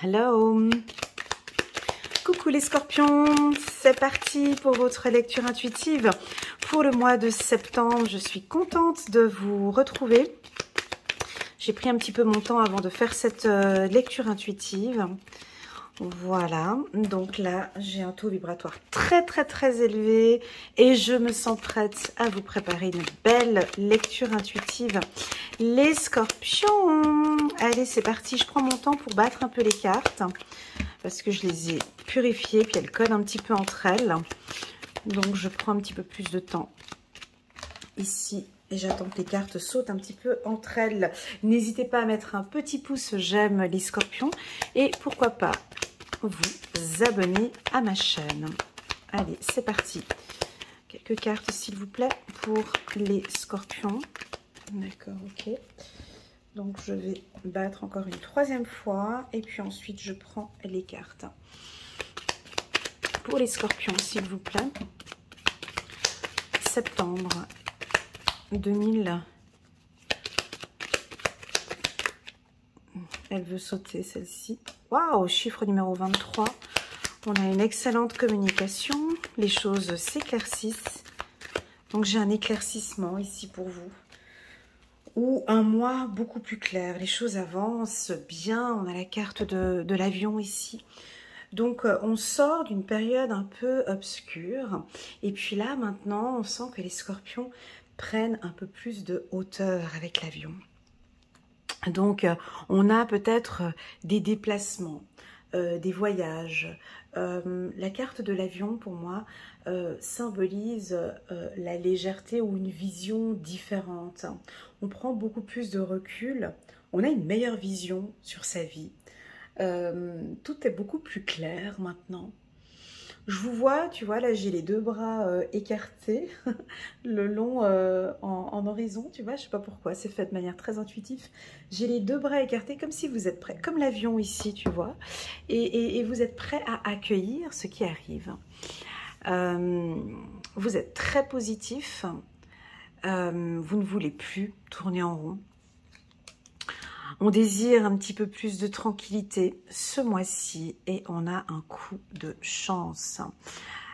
Hello, coucou les scorpions, c'est parti pour votre lecture intuitive pour le mois de septembre. Je suis contente de vous retrouver. J'ai pris un petit peu mon temps avant de faire cette lecture intuitive. Voilà, donc là j'ai un taux vibratoire très élevé et je me sens prête à vous préparer une belle lecture intuitive. Les scorpions, allez c'est parti, je prends mon temps pour battre un peu les cartes parce que je les ai purifiées puis elles collent un petit peu entre elles. Donc je prends un petit peu plus de temps ici. Et j'attends que les cartes sautent un petit peu entre elles. N'hésitez pas à mettre un petit pouce j'aime les scorpions. Et pourquoi pas vous abonner à ma chaîne. Allez, c'est parti. Quelques cartes s'il vous plaît pour les scorpions. D'accord, ok. Donc je vais battre encore une troisième fois. Et puis ensuite je prends les cartes. Pour les scorpions s'il vous plaît. Septembre 2000. Elle veut sauter celle-ci. Waouh, chiffre numéro 23. On a une excellente communication. Les choses s'éclaircissent. Donc j'ai un éclaircissement ici pour vous. Ou un mois beaucoup plus clair. Les choses avancent bien. On a la carte de l'avion ici. Donc on sort d'une période un peu obscure. Et puis là maintenant on sent que les scorpions prennent un peu plus de hauteur avec l'avion. Donc, on a peut-être des déplacements, des voyages. La carte de l'avion, pour moi, symbolise la légèreté ou une vision différente. On prend beaucoup plus de recul, on a une meilleure vision sur sa vie. Tout est beaucoup plus clair maintenant. Je vous vois, tu vois, là j'ai les deux bras écartés le long en horizon, tu vois, je sais pas pourquoi, c'est fait de manière très intuitive. J'ai les deux bras écartés comme si vous êtes prêts, comme l'avion ici, tu vois, et vous êtes prêts à accueillir ce qui arrive. Vous êtes très positif, vous ne voulez plus tourner en rond. On désire un petit peu plus de tranquillité ce mois-ci et on a un coup de chance.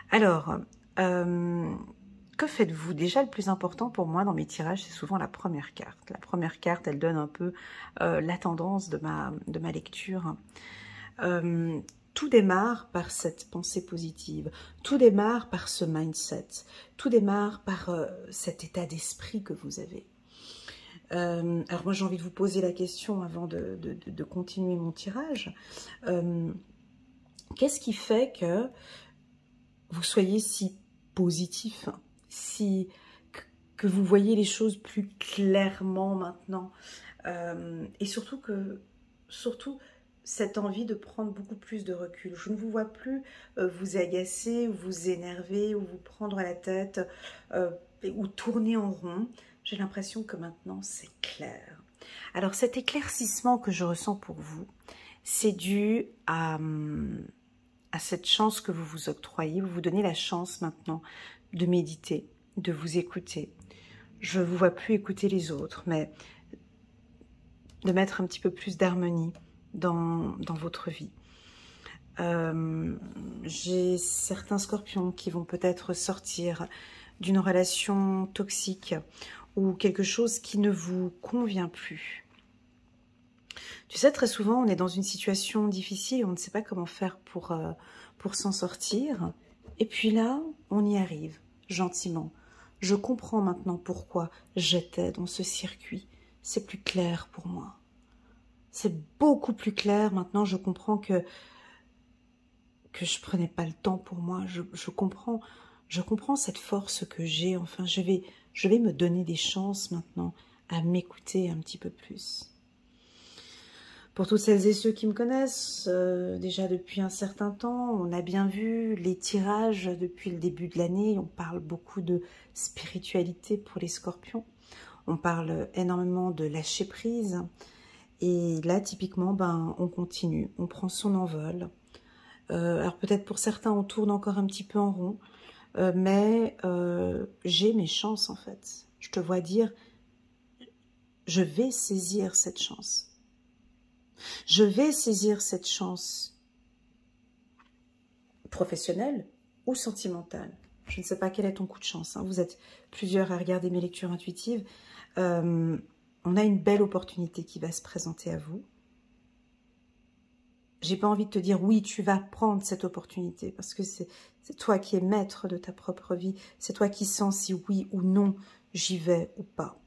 Alors, que faites-vous? Déjà, le plus important pour moi dans mes tirages, c'est souvent la première carte. La première carte, elle donne un peu la tendance de ma lecture. Tout démarre par cette pensée positive. Tout démarre par ce mindset. Tout démarre par cet état d'esprit que vous avez. Alors moi j'ai envie de vous poser la question avant de continuer mon tirage. Qu'est-ce qui fait que vous soyez si positif, que vous voyez les choses plus clairement maintenant et surtout cette envie de prendre beaucoup plus de recul. Je ne vous vois plus vous agacer ou vous énerver ou vous prendre la tête ou tourner en rond. J'ai l'impression que maintenant, c'est clair. Alors, cet éclaircissement que je ressens pour vous, c'est dû à cette chance que vous vous octroyez. Vous vous donnez la chance maintenant de méditer, de vous écouter. Je ne vous vois plus écouter les autres, mais de mettre un petit peu plus d'harmonie dans votre vie. J'ai certains scorpions qui vont peut-être sortir d'une relation toxique ou quelque chose qui ne vous convient plus. Tu sais, très souvent, on est dans une situation difficile et on ne sait pas comment faire pour s'en sortir. Et puis là, on y arrive, gentiment. Je comprends maintenant pourquoi j'étais dans ce circuit. C'est plus clair pour moi. C'est beaucoup plus clair. Maintenant, je comprends que je prenais pas le temps pour moi. Je comprends cette force que j'ai. Enfin, je vais me donner des chances maintenant à m'écouter un petit peu plus. Pour toutes celles et ceux qui me connaissent, déjà depuis un certain temps, on a bien vu les tirages depuis le début de l'année. On parle beaucoup de spiritualité pour les scorpions. On parle énormément de lâcher prise. Et là, typiquement, on continue. On prend son envol. Alors peut-être pour certains, on tourne encore un petit peu en rond. Mais j'ai mes chances en fait. Je te vois dire, je vais saisir cette chance. Je vais saisir cette chance professionnelle ou sentimentale. Je ne sais pas quel est ton coup de chance. Hein. Vous êtes plusieurs à regarder mes lectures intuitives. On a une belle opportunité qui va se présenter à vous. J'ai pas envie de te dire oui, tu vas prendre cette opportunité parce que c'est toi qui es maître de ta propre vie. C'est toi qui sens si oui ou non j'y vais ou pas.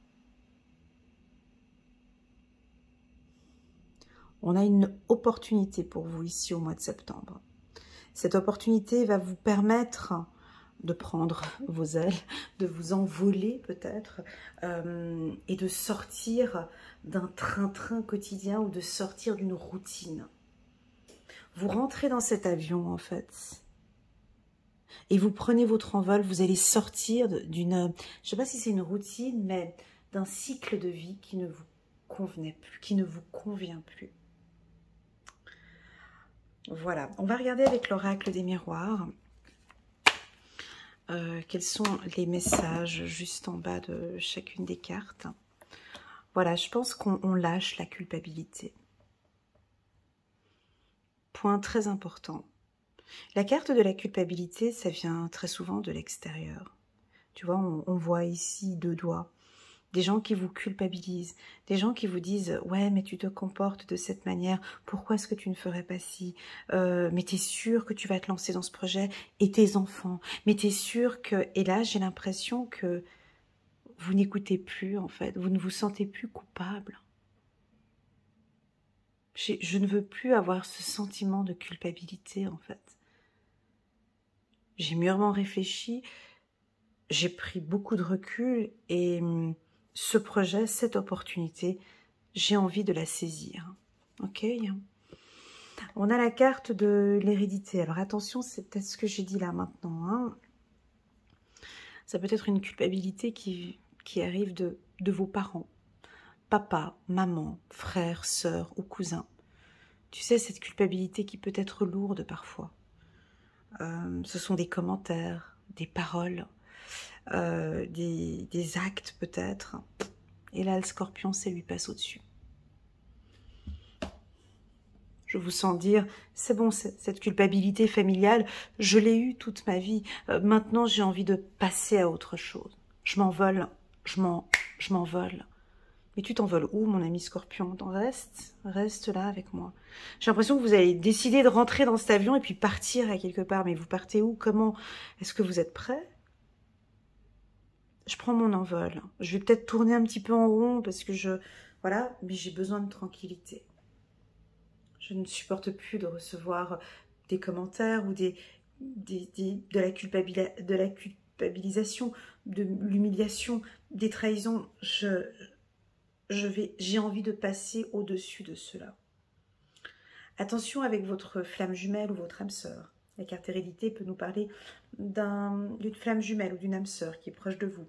On a une opportunité pour vous ici au mois de septembre. Cette opportunité va vous permettre de prendre vos ailes, de vous envoler peut-être et de sortir d'un train-train quotidien ou de sortir d'une routine. Vous rentrez dans cet avion en fait et vous prenez votre envol, vous allez sortir d'une, je ne sais pas si c'est une routine, mais d'un cycle de vie qui ne vous convenait plus, qui ne vous convient plus. Voilà, on va regarder avec l'oracle des miroirs. Quels sont les messages juste en bas de chacune des cartes. Voilà, je pense qu'on lâche la culpabilité. Point très important. La carte de la culpabilité, ça vient très souvent de l'extérieur. Tu vois, on voit ici 2 doigts. Des gens qui vous culpabilisent, des gens qui vous disent « Ouais, mais tu te comportes de cette manière, pourquoi est-ce que tu ne ferais pas ci mais t'es sûr que tu vas te lancer dans ce projet et tes enfants, mais t'es sûr que... » Et là, j'ai l'impression que vous n'écoutez plus, en fait, vous ne vous sentez plus coupable. Je ne veux plus avoir ce sentiment de culpabilité, en fait. J'ai mûrement réfléchi, j'ai pris beaucoup de recul et ce projet, cette opportunité, j'ai envie de la saisir. Ok. On a la carte de l'hérédité. Alors attention, c'est peut-être ce que j'ai dit là maintenant. Hein. Ça peut être une culpabilité qui arrive de vos parents. Papa, maman, frère, sœur ou cousin. Tu sais, cette culpabilité qui peut être lourde parfois. Ce sont des commentaires, des paroles, des actes peut-être. Et là, le scorpion, c'est lui passe au-dessus. Je vous sens dire, c'est bon, cette culpabilité familiale, je l'ai eue toute ma vie. Maintenant, j'ai envie de passer à autre chose. Je m'envole, je m'envole. Mais tu t'envoles où, mon ami Scorpion? Reste là avec moi. J'ai l'impression que vous allez décider de rentrer dans cet avion et puis partir à quelque part. Mais vous partez où? Comment? Est-ce que vous êtes prêts? Je prends mon envol. Je vais peut-être tourner un petit peu en rond parce que voilà, mais j'ai besoin de tranquillité. Je ne supporte plus de recevoir des commentaires ou de la culpabilisation, de l'humiliation, des trahisons. J'ai envie de passer au-dessus de cela. Attention avec votre flamme jumelle ou votre âme sœur. La carte hérédité peut nous parler d'une flamme jumelle ou d'une âme sœur qui est proche de vous.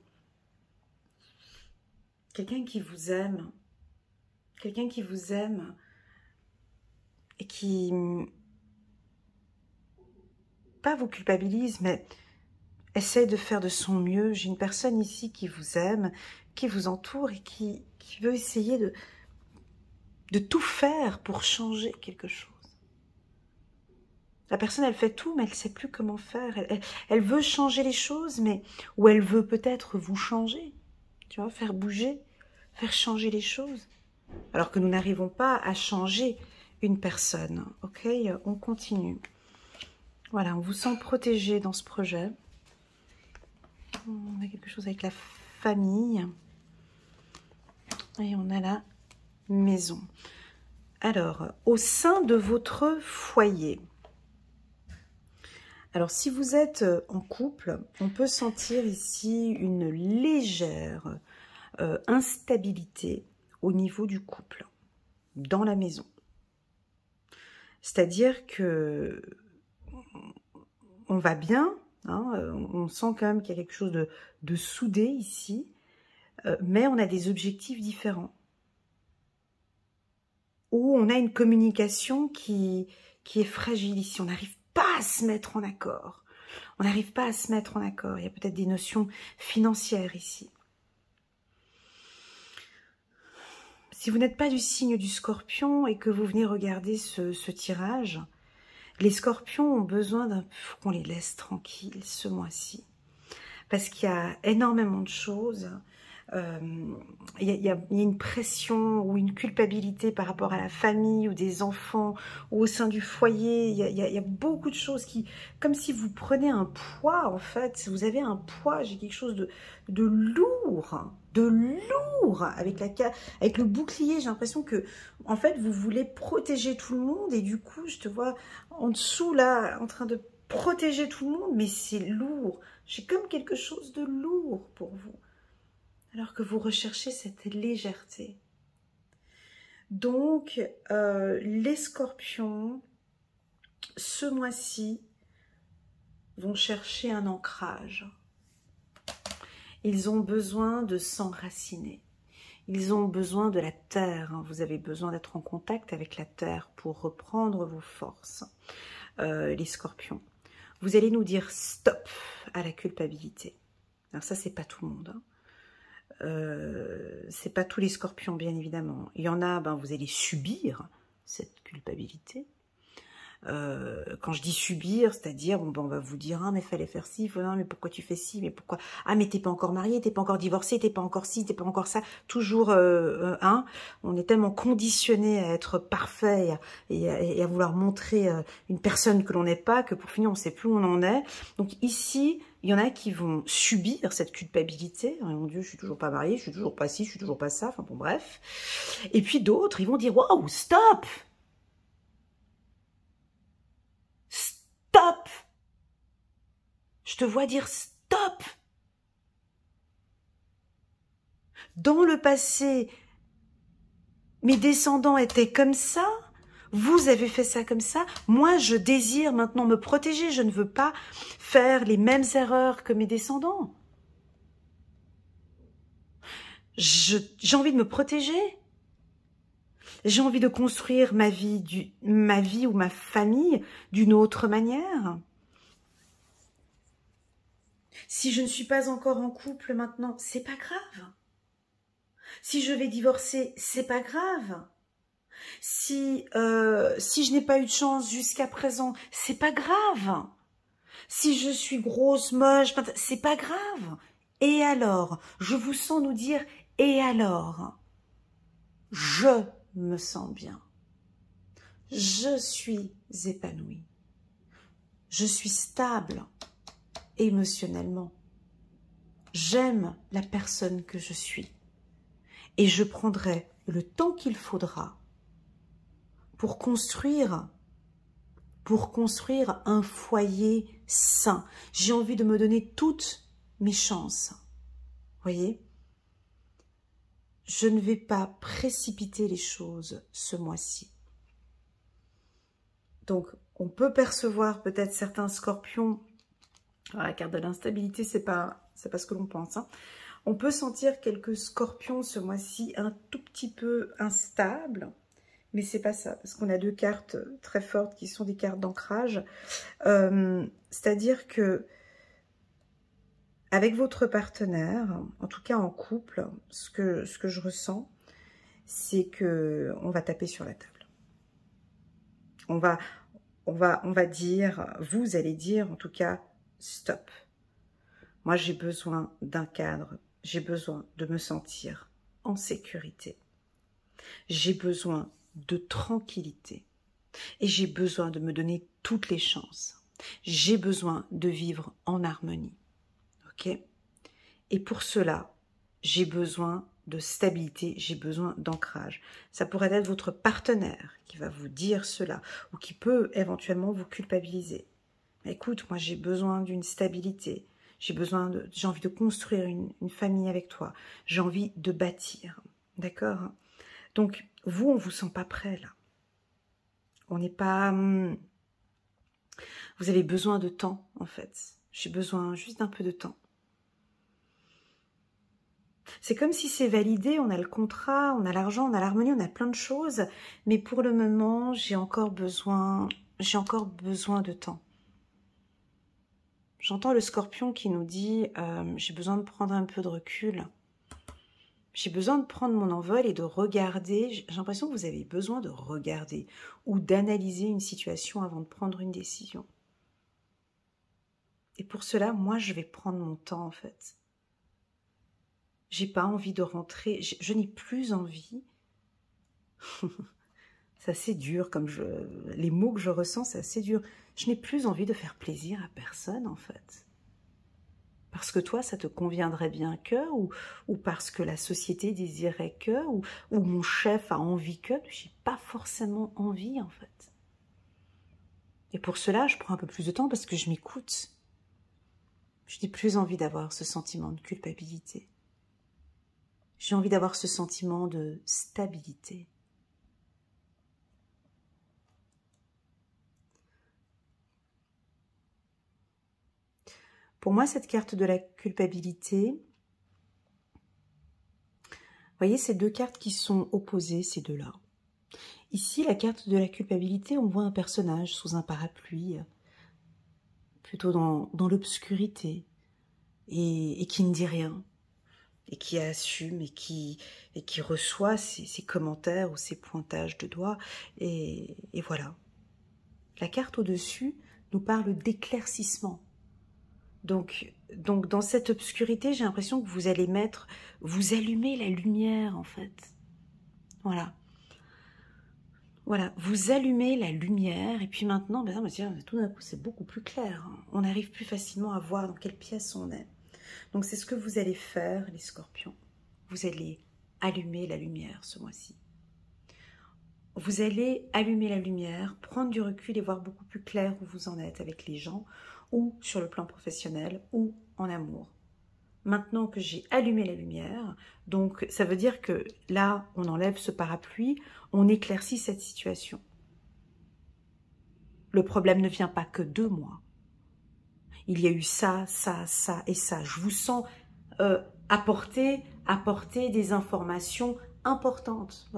Quelqu'un qui vous aime. Quelqu'un qui vous aime et qui, pas vous culpabilise, mais essaie de faire de son mieux. J'ai une personne ici qui vous aime, qui vous entoure et qui veut essayer de tout faire pour changer quelque chose. La personne, elle fait tout, mais elle ne sait plus comment faire. Elle veut changer les choses, ou elle veut peut-être vous changer, tu vois, faire bouger, faire changer les choses. Alors que nous n'arrivons pas à changer une personne, ok? On continue. Voilà, on vous sent protégé dans ce projet. On a quelque chose avec la famille. Et on a la maison. Alors, au sein de votre foyer. Alors, si vous êtes en couple, on peut sentir ici une légère instabilité au niveau du couple, dans la maison. C'est-à-dire que on va bien, hein, on sent quand même qu'il y a quelque chose de soudé ici, mais on a des objectifs différents. Ou on a une communication qui est fragile ici, on n'arrive pas à se mettre en accord. On n'arrive pas à se mettre en accord, il y a peut-être des notions financières ici. si vous n'êtes pas du signe du Scorpion et que vous venez regarder ce tirage, les Scorpions ont besoin d'un peu qu'on les laisse tranquilles ce mois-ci. Parce qu'il y a énormément de choses. Il y a une pression ou une culpabilité par rapport à la famille ou des enfants ou au sein du foyer. Il y a beaucoup de choses qui, comme si vous prenez un poids en fait. Vous avez un poids, j'ai quelque chose de lourd, avec le bouclier. J'ai l'impression que en fait vous voulez protéger tout le monde et du coup je te vois en dessous là en train de protéger tout le monde, mais c'est lourd. J'ai comme quelque chose de lourd pour vous. Alors que vous recherchez cette légèreté. Donc, les Scorpions, ce mois-ci, vont chercher un ancrage. Ils ont besoin de s'enraciner. Ils ont besoin de la terre. Vous avez besoin d'être en contact avec la terre pour reprendre vos forces. Les Scorpions. Vous allez nous dire stop à la culpabilité. Alors ça, c'est pas tout le monde. C'est pas tous les Scorpions, bien évidemment. Il y en a, vous allez subir cette culpabilité. Quand je dis subir, c'est-à-dire, on va vous dire, ah, mais fallait faire ci, non, mais pourquoi tu fais ci, mais pourquoi, ah, mais t'es pas encore marié, t'es pas encore divorcé, t'es pas encore ci, t'es pas encore ça, toujours, on est tellement conditionné à être parfait et à vouloir montrer une personne que l'on n'est pas, que pour finir, on sait plus où on en est. Donc ici, il y en a qui vont subir cette culpabilité. Oh, mon Dieu, je suis toujours pas mariée, je suis toujours pas ci, je suis toujours pas ça, enfin bon, bref. Et puis d'autres, ils vont dire, waouh, stop! Stop! Je te vois dire stop! Dans le passé, mes descendants étaient comme ça, vous avez fait ça comme ça, moi je désire maintenant me protéger, je ne veux pas faire les mêmes erreurs que mes descendants. J'ai envie de me protéger. J'ai envie de construire ma vie ou ma famille d'une autre manière. Si je ne suis pas encore en couple maintenant, c'est pas grave. Si je vais divorcer, c'est pas grave. Si je n'ai pas eu de chance jusqu'à présent, c'est pas grave. Si je suis grosse, moche, c'est pas grave. Et alors, je vous sens nous dire, et alors, je me sens bien. Je suis épanouie. Je suis stable émotionnellement. J'aime la personne que je suis. Et je prendrai le temps qu'il faudra pour construire un foyer sain. J'ai envie de me donner toutes mes chances. Voyez ? Je ne vais pas précipiter les choses ce mois-ci. Donc, on peut percevoir peut-être certains Scorpions. Alors, la carte de l'instabilité, c'est pas ce que l'on pense. Hein. On peut sentir quelques Scorpions ce mois-ci un tout petit peu instables. Mais c'est pas ça, parce qu'on a deux cartes très fortes qui sont des cartes d'ancrage. C'est-à-dire que avec votre partenaire, en tout cas en couple, ce que je ressens, c'est que on va taper sur la table. On va dire, vous allez dire en tout cas, stop. Moi, j'ai besoin d'un cadre, j'ai besoin de me sentir en sécurité. J'ai besoin de tranquillité et j'ai besoin de me donner toutes les chances. J'ai besoin de vivre en harmonie. Ok ? Et pour cela, j'ai besoin de stabilité, j'ai besoin d'ancrage. Ça pourrait être votre partenaire qui va vous dire cela ou qui peut éventuellement vous culpabiliser. Mais écoute, moi j'ai besoin d'une stabilité. J'ai envie de construire une famille avec toi. J'ai envie de bâtir. D'accord ? Donc, vous, on ne vous sent pas prêt, là. On n'est pas... Vous avez besoin de temps, en fait. J'ai besoin juste d'un peu de temps. C'est comme si c'est validé, on a le contrat, on a l'argent, on a l'harmonie, on a plein de choses. Mais pour le moment, j'ai encore besoin de temps. J'entends le Scorpion qui nous dit « j'ai besoin de prendre un peu de recul ». J'ai besoin de prendre mon envol et de regarder. J'ai l'impression que vous avez besoin de regarder ou d'analyser une situation avant de prendre une décision. Et pour cela, moi, je vais prendre mon temps, en fait. J'ai pas envie de rentrer. Je n'ai plus envie. C'est assez dur, les mots que je ressens, c'est assez dur. Je n'ai plus envie de faire plaisir à personne, en fait. Parce que toi, ça te conviendrait bien que, ou parce que la société désirait que, ou mon chef a envie que, j'ai pas forcément envie, en fait. Et pour cela, je prends un peu plus de temps parce que je m'écoute. Je n'ai plus envie d'avoir ce sentiment de culpabilité. J'ai envie d'avoir ce sentiment de stabilité. Pour moi, cette carte de la culpabilité, vous voyez ces deux cartes qui sont opposées, ces deux-là. Ici, la carte de la culpabilité, on voit un personnage sous un parapluie, plutôt dans l'obscurité, et qui ne dit rien, et qui assume, et qui reçoit ces commentaires ou ces pointages de doigts, et voilà. La carte au-dessus nous parle d'éclaircissement. Donc, dans cette obscurité, j'ai l'impression que vous allez vous allumez la lumière, en fait. Voilà. Voilà, vous allumez la lumière, et puis maintenant, tout d'un coup, c'est beaucoup plus clair. On arrive plus facilement à voir dans quelle pièce on est. Donc, c'est ce que vous allez faire, les scorpions. Vous allez allumer la lumière ce mois-ci. Vous allez allumer la lumière, prendre du recul et voir beaucoup plus clair où vous en êtes avec les gens, ou sur le plan professionnel, ou en amour. Maintenant que j'ai allumé la lumière, donc ça veut dire que là, on enlève ce parapluie, on éclaircit cette situation. Le problème ne vient pas que de moi. Il y a eu ça, ça, ça et ça. Je vous sens apporter des informations importantes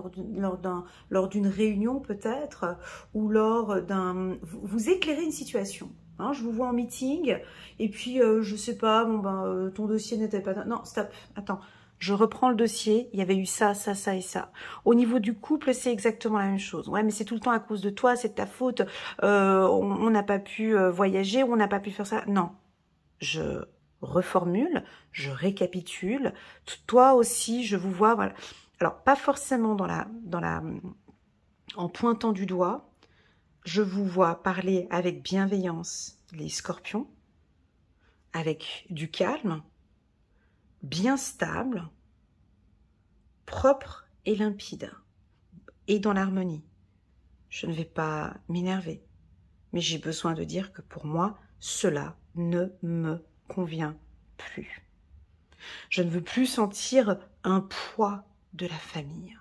lors d'une réunion peut-être, ou lors d'un... Vous éclairez une situation. Hein, je vous vois en meeting, et puis je sais pas, ton dossier n'était pas... Non, stop, attends, je reprends le dossier, il y avait eu ça, ça, ça et ça. Au niveau du couple, c'est exactement la même chose. Ouais, mais c'est tout le temps à cause de toi, c'est de ta faute, on n'a pas pu voyager, on n'a pas pu faire ça. Non, je reformule, je récapitule. Toi aussi, je vous vois, voilà. Alors, pas forcément en pointant du doigt. Je vous vois parler avec bienveillance, les scorpions, avec du calme, bien stable, propre et limpide, et dans l'harmonie. Je ne vais pas m'énerver, mais j'ai besoin de dire que pour moi, cela ne me convient plus. Je ne veux plus sentir un poids de la famille.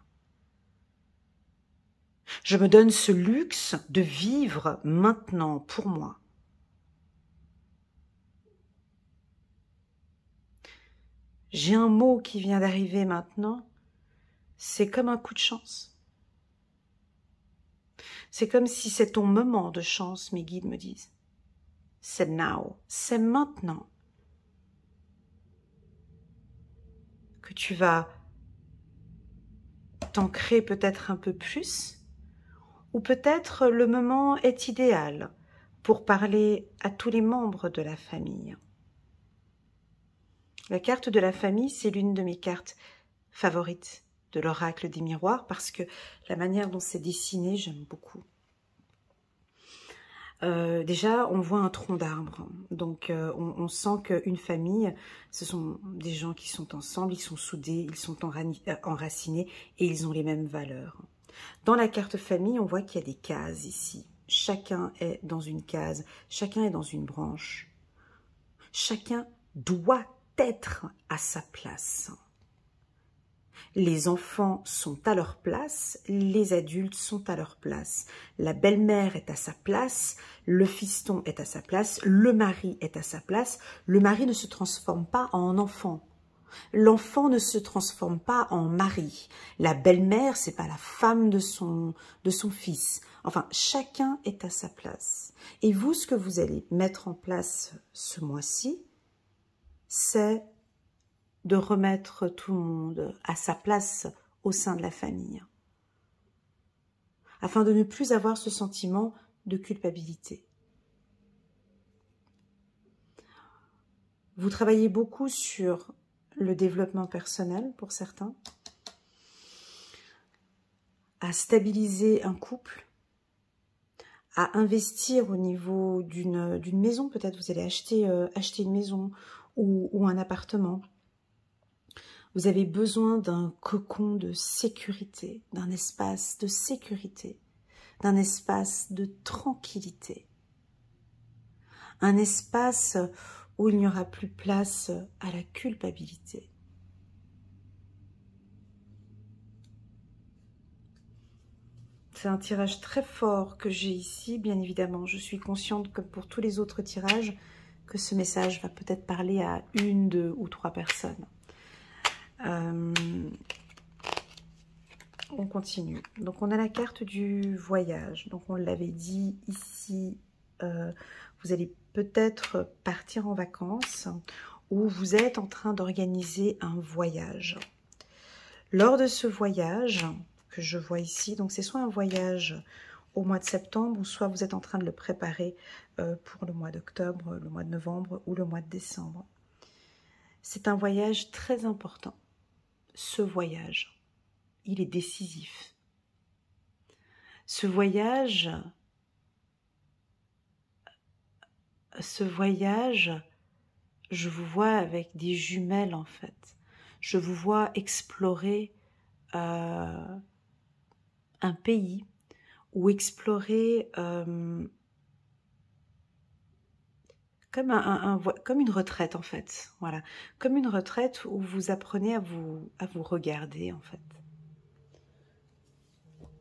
Je me donne ce luxe de vivre maintenant pour moi. J'ai un mot qui vient d'arriver maintenant, c'est comme un coup de chance. C'est comme si c'est ton moment de chance, mes guides me disent. C'est now, c'est maintenant que tu vas t'ancrer peut-être un peu plus, ou peut-être le moment est idéal pour parler à tous les membres de la famille. La carte de la famille, c'est l'une de mes cartes favorites de l'oracle des miroirs parce que la manière dont c'est dessiné, j'aime beaucoup. Déjà, on voit un tronc d'arbre, donc on sent qu'une famille, ce sont des gens qui sont ensemble, ils sont soudés, ils sont enracinés et ils ont les mêmes valeurs. Dans la carte famille, on voit qu'il y a des cases ici. Chacun est dans une case, chacun est dans une branche. Chacun doit être à sa place. Les enfants sont à leur place, les adultes sont à leur place. La belle-mère est à sa place, le fiston est à sa place, le mari est à sa place. Le mari ne se transforme pas en enfant. L'enfant ne se transforme pas en mari. La belle-mère, c'est pas la femme de son fils. Enfin, chacun est à sa place. Et vous, ce que vous allez mettre en place ce mois-ci, c'est de remettre tout le monde à sa place au sein de la famille, afin de ne plus avoir ce sentiment de culpabilité. Vous travaillez beaucoup sur le développement personnel pour certains, à stabiliser un couple, à investir au niveau d'une maison. Peut-être vous allez acheter une maison ou un appartement. Vous avez besoin d'un cocon de sécurité, d'un espace de sécurité, d'un espace de tranquillité, un espace où il n'y aura plus place à la culpabilité. C'est un tirage très fort que j'ai ici, bien évidemment. Je suis consciente, comme pour tous les autres tirages, que ce message va peut-être parler à 1, 2 ou 3 personnes. On continue. Donc, on a la carte du voyage. Donc, on l'avait dit ici, vous allez peut-être partir en vacances ou vous êtes en train d'organiser un voyage. Lors de ce voyage que je vois ici, donc c'est soit un voyage au mois de septembre ou soit vous êtes en train de le préparer pour le mois d'octobre, le mois de novembre ou le mois de décembre. C'est un voyage très important. Ce voyage, il est décisif. Ce voyage, je vous vois avec des jumelles en fait. Je vous vois explorer un pays ou explorer comme une retraite en fait. Voilà, comme une retraite où vous apprenez à vous regarder en fait.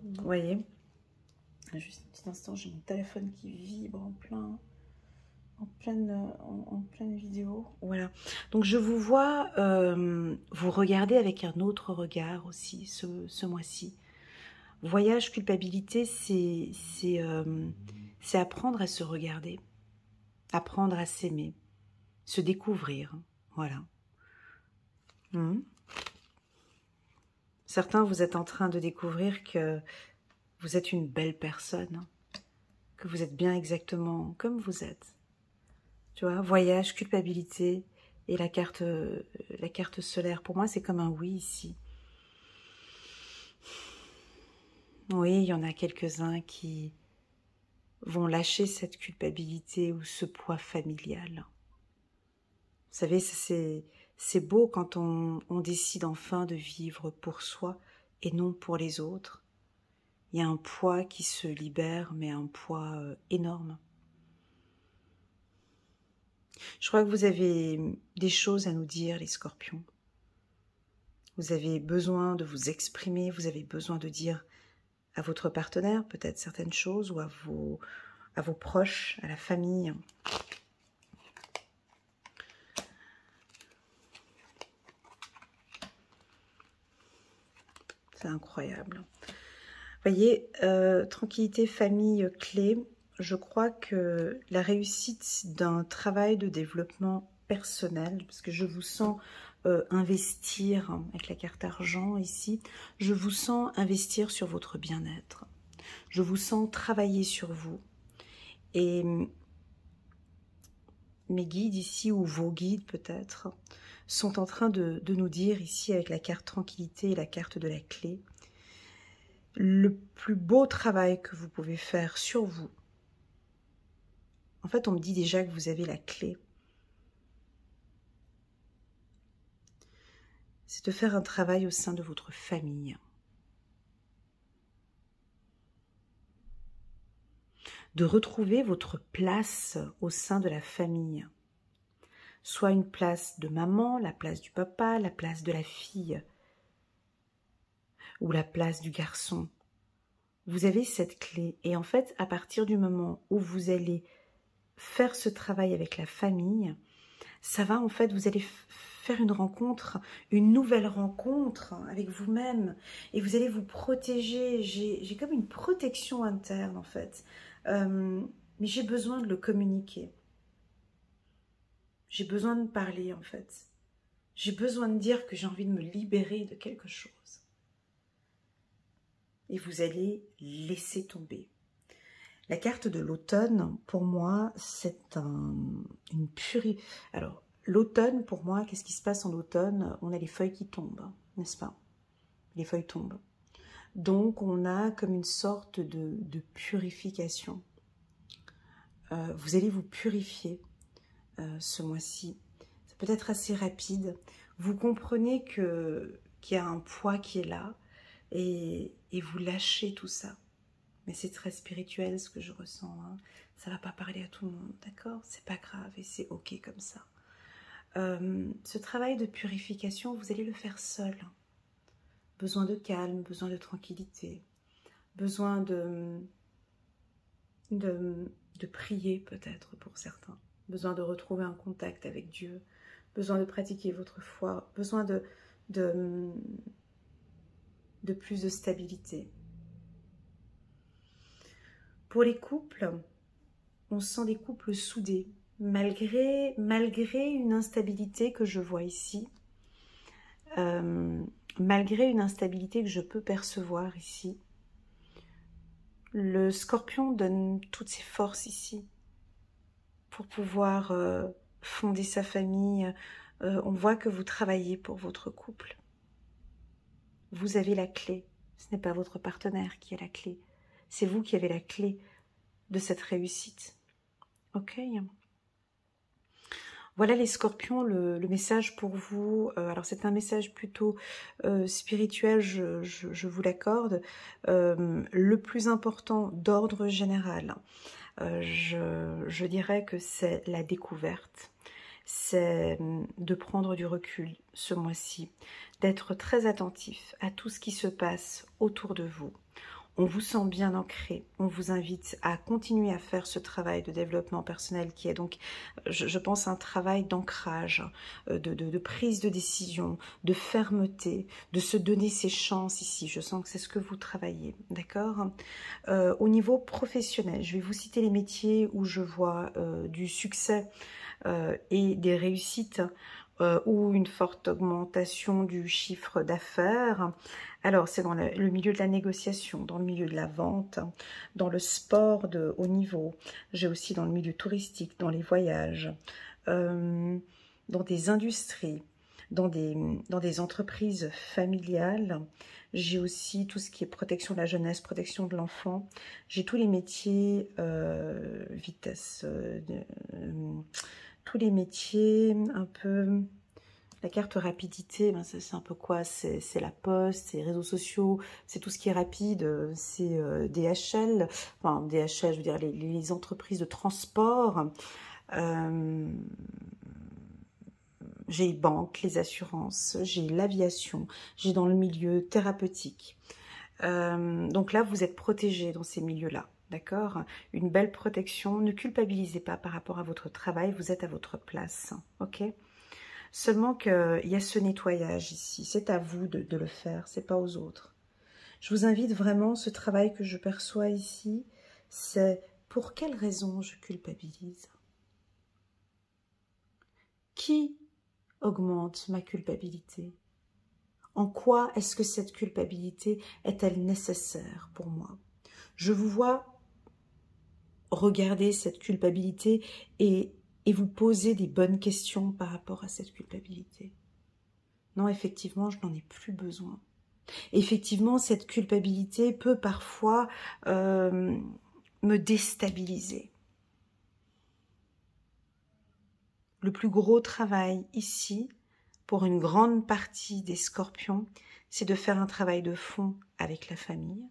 Vous voyez? Juste un petit instant, j'ai mon téléphone qui vibre en pleine vidéo. Voilà. Donc je vous vois vous regarder avec un autre regard aussi ce mois-ci. Voyage, culpabilité, c'est apprendre à se regarder, apprendre à s'aimer, se découvrir. Voilà. Certains, vous êtes en train de découvrir que vous êtes une belle personne, que vous êtes bien exactement comme vous êtes. Tu vois, voyage, culpabilité et la carte solaire. Pour moi, c'est comme un oui ici. Oui, il y en a quelques-uns qui vont lâcher cette culpabilité ou ce poids familial. Vous savez, c'est beau quand on décide enfin de vivre pour soi et non pour les autres. Il y a un poids qui se libère, mais un poids énorme. Je crois que vous avez des choses à nous dire, les scorpions. Vous avez besoin de vous exprimer, vous avez besoin de dire à votre partenaire peut-être certaines choses ou à vos proches, à la famille. C'est incroyable. Vous voyez, tranquillité, famille, clé. Je crois que la réussite d'un travail de développement personnel, parce que je vous sens investir, avec la carte argent ici, je vous sens investir sur votre bien-être. Je vous sens travailler sur vous. Et mes guides ici, ou vos guides peut-être, sont en train de nous dire ici, avec la carte tranquillité et la carte de la clé, le plus beau travail que vous pouvez faire sur vous. En fait, on me dit déjà que vous avez la clé. C'est de faire un travail au sein de votre famille. De retrouver votre place au sein de la famille. Soit une place de maman, la place du papa, la place de la fille. Ou la place du garçon. Vous avez cette clé. Et en fait, à partir du moment où vous allez faire ce travail avec la famille, ça va en fait, vous allez faire une rencontre, une nouvelle rencontre avec vous-même et vous allez vous protéger. J'ai comme une protection interne en fait, mais j'ai besoin de le communiquer. J'ai besoin de parler en fait. J'ai besoin de dire que j'ai envie de me libérer de quelque chose. Et vous allez laisser tomber. La carte de l'automne, pour moi, c'est une purée. Alors, l'automne, pour moi, qu'est-ce qui se passe en automne? On a les feuilles qui tombent, n'est-ce pas? Les feuilles tombent. Donc, on a comme une sorte de purification. Vous allez vous purifier ce mois-ci. Ça peut être assez rapide. Vous comprenez qu'il y a un poids qui est là et vous lâchez tout ça. Mais c'est très spirituel ce que je ressens. Hein. Ça ne va pas parler à tout le monde, d'accord? C'est pas grave et c'est ok comme ça. Ce travail de purification, vous allez le faire seul. Besoin de calme, besoin de tranquillité, besoin de prier peut-être pour certains, besoin de retrouver un contact avec Dieu, besoin de pratiquer votre foi, besoin de plus de stabilité. Pour les couples, on sent des couples soudés, malgré une instabilité que je vois ici, malgré une instabilité que je peux percevoir ici. Le Scorpion donne toutes ses forces ici pour pouvoir fonder sa famille. On voit que vous travaillez pour votre couple. Vous avez la clé. Ce n'est pas votre partenaire qui a la clé. C'est vous qui avez la clé de cette réussite. Ok? Voilà les Scorpions, le message pour vous. Alors c'est un message plutôt spirituel, je vous l'accorde. Le plus important d'ordre général, je dirais que c'est la découverte. C'est de prendre du recul ce mois-ci, d'être très attentif à tout ce qui se passe autour de vous. On vous sent bien ancré, on vous invite à continuer à faire ce travail de développement personnel qui est donc, je pense, un travail d'ancrage, de prise de décision, de fermeté, de se donner ses chances ici. Je sens que c'est ce que vous travaillez, d'accord? Au niveau professionnel, je vais vous citer les métiers où je vois du succès et des réussites ou une forte augmentation du chiffre d'affaires. Alors, c'est dans le milieu de la négociation, dans le milieu de la vente, dans le sport de haut niveau. J'ai aussi dans le milieu touristique, dans les voyages, dans des industries, dans des entreprises familiales. J'ai aussi tout ce qui est protection de la jeunesse, protection de l'enfant. J'ai tous les métiers, vitesse, tous les métiers un peu... La carte rapidité, ben c'est un peu quoi? C'est la poste, c'est les réseaux sociaux, c'est tout ce qui est rapide, c'est DHL, enfin DHL, je veux dire les entreprises de transport. J'ai les banques, les assurances, j'ai l'aviation, j'ai dans le milieu thérapeutique. Donc là, vous êtes protégés dans ces milieux-là. D'accord? Une belle protection. Ne culpabilisez pas par rapport à votre travail. Vous êtes à votre place. Ok? Seulement qu'il y a ce nettoyage ici. C'est à vous de le faire. C'est pas aux autres. Je vous invite vraiment, ce travail que je perçois ici, c'est pour quelle raison je culpabilise? Qui augmente ma culpabilité? En quoi est-ce que cette culpabilité est-elle nécessaire pour moi? Je vous vois regarder cette culpabilité et vous poser des bonnes questions par rapport à cette culpabilité. Non, effectivement, je n'en ai plus besoin. Effectivement, cette culpabilité peut parfois me déstabiliser. Le plus gros travail ici, pour une grande partie des Scorpions, c'est de faire un travail de fond avec la famille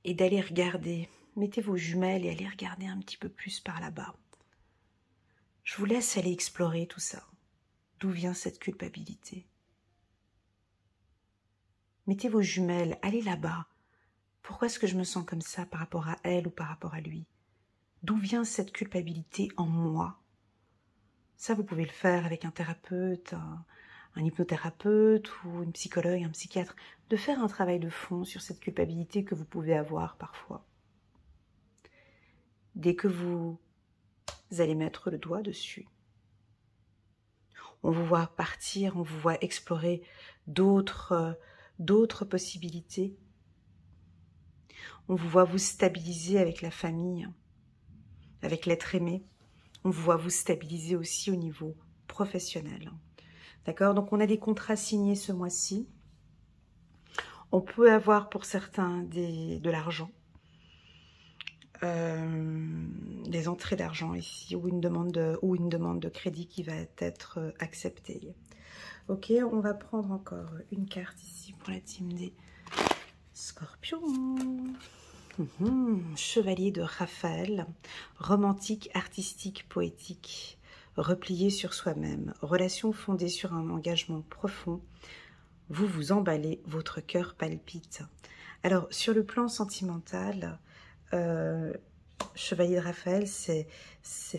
et d'aller regarder. Mettez vos jumelles et allez regarder un petit peu plus par là-bas. Je vous laisse aller explorer tout ça. D'où vient cette culpabilité? Mettez vos jumelles, allez là-bas. Pourquoi est-ce que je me sens comme ça par rapport à elle ou par rapport à lui? D'où vient cette culpabilité en moi? Ça, vous pouvez le faire avec un thérapeute, un hypnothérapeute ou une psychologue, un psychiatre, de faire un travail de fond sur cette culpabilité que vous pouvez avoir parfois. Dès que vous allez mettre le doigt dessus, On vous voit partir, on vous voit explorer d'autres possibilités. On vous voit vous stabiliser avec la famille, avec l'être aimé. On vous voit vous stabiliser aussi au niveau professionnel. D'accord? Donc, on a des contrats signés ce mois-ci. On peut avoir pour certains de l'argent. Des entrées d'argent ici ou une demande de crédit qui va être acceptée. Ok, on va prendre encore une carte ici pour la team des Scorpions. Chevalier de Raphaël, romantique, artistique, poétique, replié sur soi-même, relation fondée sur un engagement profond. Vous vous emballez, votre cœur palpite. Alors, sur le plan sentimental, Chevalier de Raphaël, c'est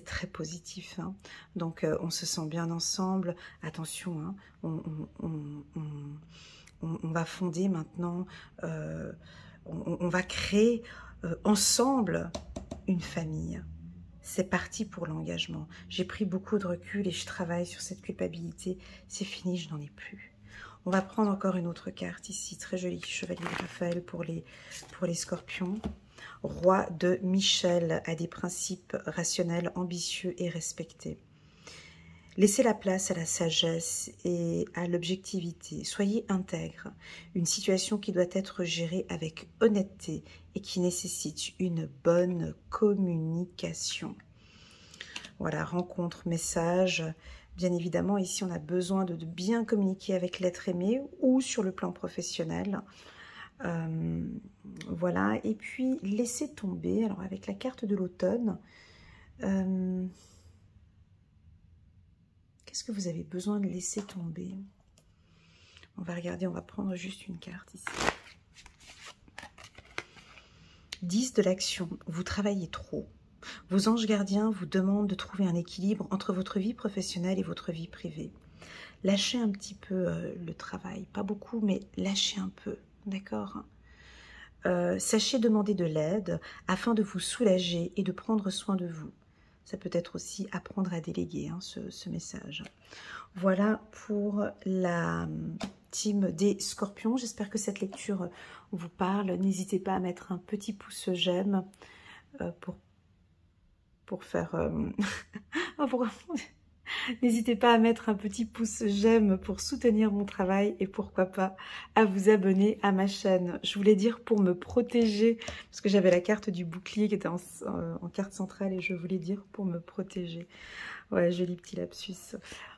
très positif. Hein. Donc, on se sent bien ensemble. Attention, hein, on va fonder maintenant, on va créer ensemble une famille. C'est parti pour l'engagement. J'ai pris beaucoup de recul et je travaille sur cette culpabilité. C'est fini, je n'en ai plus. On va prendre encore une autre carte ici, très jolie, Chevalier de Raphaël pour les Scorpions. Roi de Michel a des principes rationnels, ambitieux et respectés. Laissez la place à la sagesse et à l'objectivité. Soyez intègre. Une situation qui doit être gérée avec honnêteté et qui nécessite une bonne communication. Voilà, rencontre, message. Bien évidemment, ici, on a besoin de bien communiquer avec l'être aimé ou sur le plan professionnel. Voilà, et puis laissez tomber. Alors, avec la carte de l'automne, qu'est-ce que vous avez besoin de laisser tomber? On va regarder, on va prendre juste une carte ici. 10 de l'action. Vous travaillez trop. Vos anges gardiens vous demandent de trouver un équilibre entre votre vie professionnelle et votre vie privée. Lâchez un petit peu le travail. Pas beaucoup, mais lâchez un peu. D'accord? Sachez demander de l'aide afin de vous soulager et de prendre soin de vous. Ça peut être aussi apprendre à déléguer, hein, ce message. Voilà pour la team des Scorpions. J'espère que cette lecture vous parle. N'hésitez pas à mettre un petit pouce j'aime pour faire... N'hésitez pas à mettre un petit pouce j'aime pour soutenir mon travail et pourquoi pas à vous abonner à ma chaîne. Je voulais dire pour me protéger, parce que j'avais la carte du bouclier qui était en carte centrale et je voulais dire pour me protéger. Ouais, joli petit lapsus.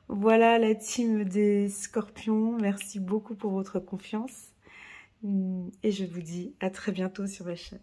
Voilà la team des Scorpions. Merci beaucoup pour votre confiance et je vous dis à très bientôt sur ma chaîne.